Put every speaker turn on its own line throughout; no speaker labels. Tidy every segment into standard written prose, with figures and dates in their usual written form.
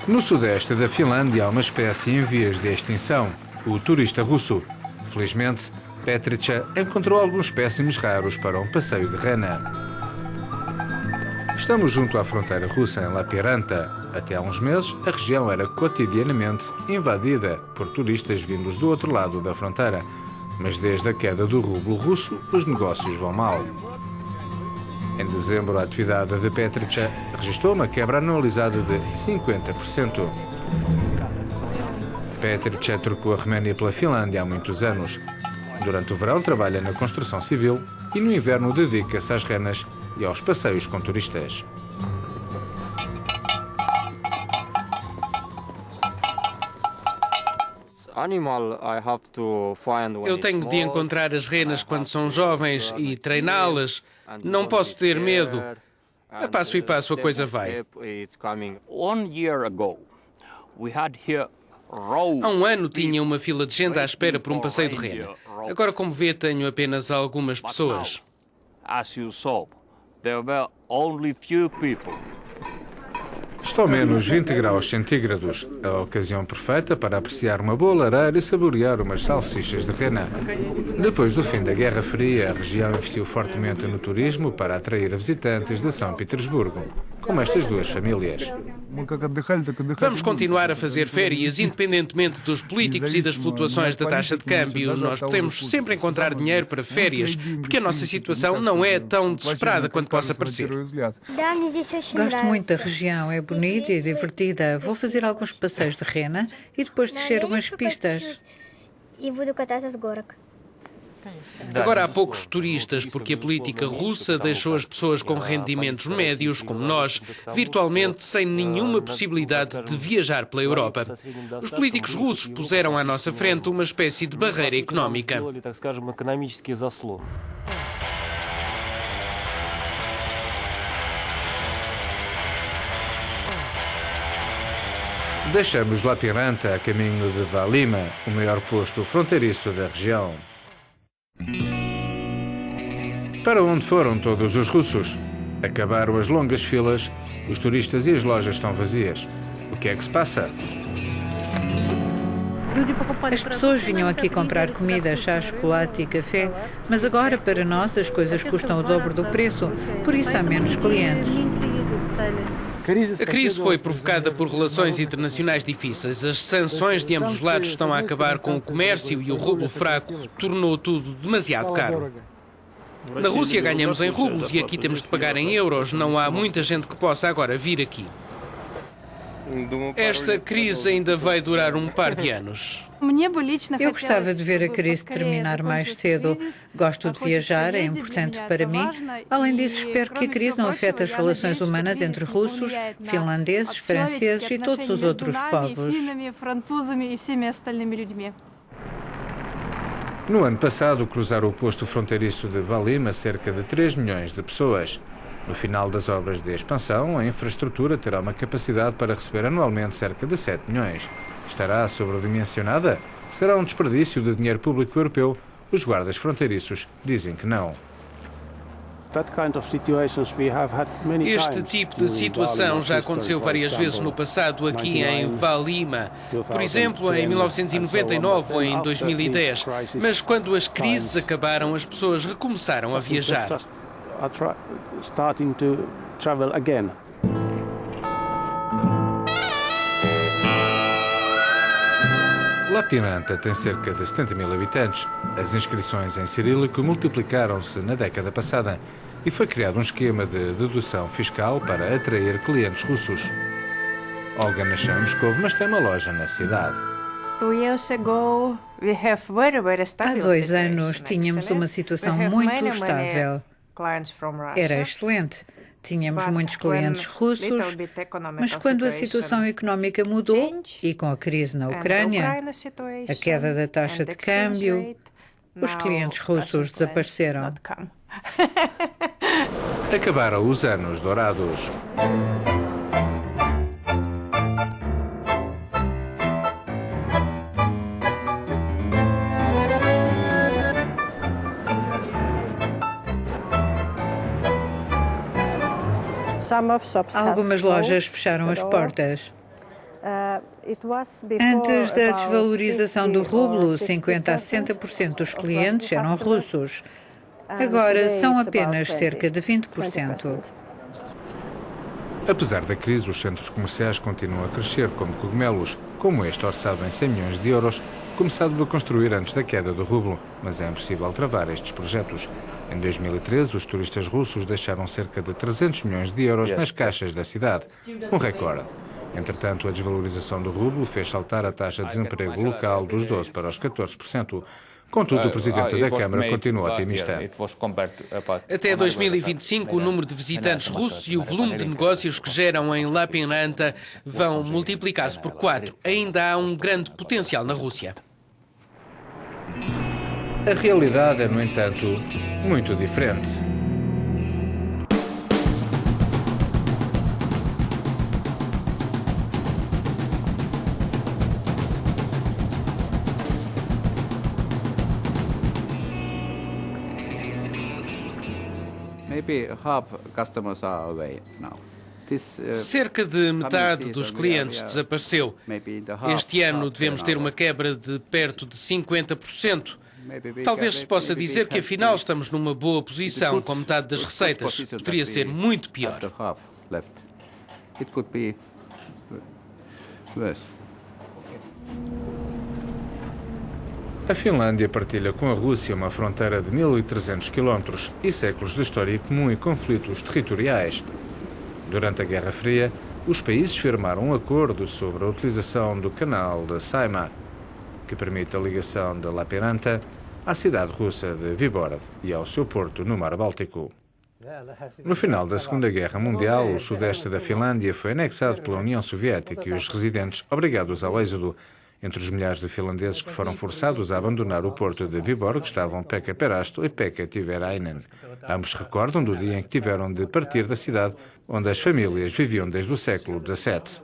No sudeste da Finlândia há uma espécie em vias de extinção, o turista russo. Felizmente, Petrica encontrou alguns espécimes raros para um passeio de rena. Estamos junto à fronteira russa, em Lapiranta. Até há uns meses, a região era cotidianamente invadida por turistas vindos do outro lado da fronteira. Mas desde a queda do rublo russo, os negócios vão mal. Em dezembro, a atividade de Petrica registrou uma quebra anualizada de 50%. Petrica trocou a Roménia pela Finlândia há muitos anos. Durante o verão trabalha na construção civil e no inverno dedica-se às renas e aos passeios com turistas.
Eu tenho de encontrar as renas quando são jovens e treiná-las. Não posso ter medo. A passo e passo a coisa vai. Há um ano tinha uma fila de gente à espera por um passeio de rena. Agora, como vê, tenho apenas algumas pessoas.
Estão menos 20 graus centígrados, a ocasião perfeita para apreciar uma boa lareira e saborear umas salsichas de rena. Depois do fim da Guerra Fria, a região investiu fortemente no turismo para atrair visitantes de São Petersburgo, como estas duas famílias.
Vamos continuar a fazer férias, independentemente dos políticos e das flutuações da taxa de câmbio. Nós podemos sempre encontrar dinheiro para férias, porque a nossa situação não é tão desesperada quanto possa parecer.
Gosto muito da região, é bonita e divertida. Vou fazer alguns passeios de rena e depois descer umas pistas.
Agora há poucos turistas porque a política russa deixou as pessoas com rendimentos médios, como nós, virtualmente sem nenhuma possibilidade de viajar pela Europa. Os políticos russos puseram à nossa frente uma espécie de barreira económica.
Deixamos Lapiranta a caminho de Valima, o maior posto fronteiriço da região. Para onde foram todos os russos? Acabaram as longas filas, os turistas e as lojas estão vazias. O que é que se passa?
As pessoas vinham aqui comprar comida, chá, chocolate e café, mas agora para nós as coisas custam o dobro do preço, por isso há menos clientes.
A crise foi provocada por relações internacionais difíceis. As sanções de ambos os lados estão a acabar com o comércio e o rublo fraco tornou tudo demasiado caro. Na Rússia ganhamos em rublos e aqui temos de pagar em euros. Não há muita gente que possa agora vir aqui. Esta crise ainda vai durar um par de anos.
Eu gostava de ver a crise terminar mais cedo. Gosto de viajar, é importante para mim. Além disso, espero que a crise não afete as relações humanas entre russos, finlandeses, franceses e todos os outros povos.
No ano passado, cruzaram o posto fronteiriço de Valima cerca de 3 milhões de pessoas. No final das obras de expansão, a infraestrutura terá uma capacidade para receber anualmente cerca de 7 milhões. Estará sobredimensionada? Será um desperdício de dinheiro público europeu? Os guardas fronteiriços dizem que não.
Este tipo de situação já aconteceu várias vezes no passado aqui em Valima. Por exemplo, em 1999 ou em 2010. Mas quando as crises acabaram, as pessoas recomeçaram a viajar.
Lapiranta tem cerca de 70 mil habitantes. As inscrições em cirílico multiplicaram-se na década passada e foi criado um esquema de dedução fiscal para atrair clientes russos. Olga nasceu em Moscou, mas tem uma loja na cidade.
Há 2 anos tínhamos uma situação muito estável. Era excelente. Tínhamos muitos clientes russos, mas quando a situação económica mudou, e com a crise na Ucrânia, a queda da taxa de câmbio, os clientes russos desapareceram.
Acabaram os anos dourados.
Algumas lojas fecharam as portas. Antes da desvalorização do rublo, 50% a 60% dos clientes eram russos. Agora são apenas cerca de 20%.
Apesar da crise, os centros comerciais continuam a crescer como cogumelos, como este orçado em 100 milhões de euros, começado a construir antes da queda do rublo, mas é impossível travar estes projetos. Em 2013, os turistas russos deixaram cerca de 300 milhões de euros nas caixas da cidade, um recorde. Entretanto, a desvalorização do rublo fez saltar a taxa de desemprego local dos 12% para os 14%. Contudo, o presidente da Câmara continua otimista.
Até 2025, o número de visitantes russos e o volume de negócios que geram em Lappeenranta vão multiplicar-se por 4. Ainda há um grande potencial na Rússia.
A realidade é, no entanto, muito diferente.
Cerca de metade dos clientes desapareceu. Este ano devemos ter uma quebra de perto de 50%. Talvez se possa dizer que afinal estamos numa boa posição com metade das receitas. Poderia ser muito pior.
A Finlândia partilha com a Rússia uma fronteira de 1.300 quilómetros e séculos de história comum e conflitos territoriais. Durante a Guerra Fria, os países firmaram um acordo sobre a utilização do canal de Saimaa, que permite a ligação de Lappeenranta à cidade russa de Vyborg e ao seu porto no Mar Báltico. No final da Segunda Guerra Mundial, o sudeste da Finlândia foi anexado pela União Soviética e os residentes obrigados ao êxodo. Entre os milhares de finlandeses que foram forçados a abandonar o porto de Vyborg estavam Pekka Perasto e Pekka Tihverainen. Ambos recordam do dia em que tiveram de partir da cidade onde as famílias viviam desde o século XVII.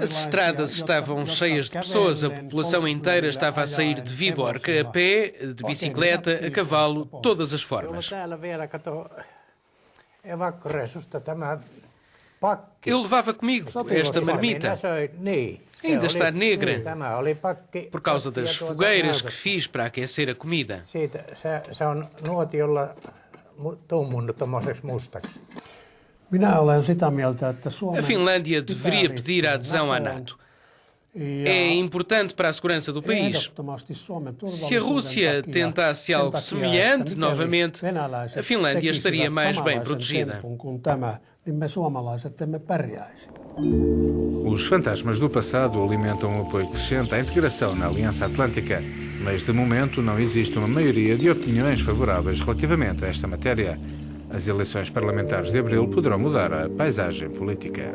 As estradas estavam cheias de pessoas, a população inteira estava a sair de Vyborg, a pé, de bicicleta, a cavalo, todas as formas. Eu levava comigo esta marmita. Ainda está negra, por causa das fogueiras que fiz para aquecer a comida. A Finlândia deveria pedir a adesão à NATO. É importante para a segurança do país. Se a Rússia tentasse algo semelhante novamente, a Finlândia estaria mais bem protegida.
Os fantasmas do passado alimentam um apoio crescente à integração na Aliança Atlântica, mas de momento não existe uma maioria de opiniões favoráveis relativamente a esta matéria. As eleições parlamentares de abril poderão mudar a paisagem política.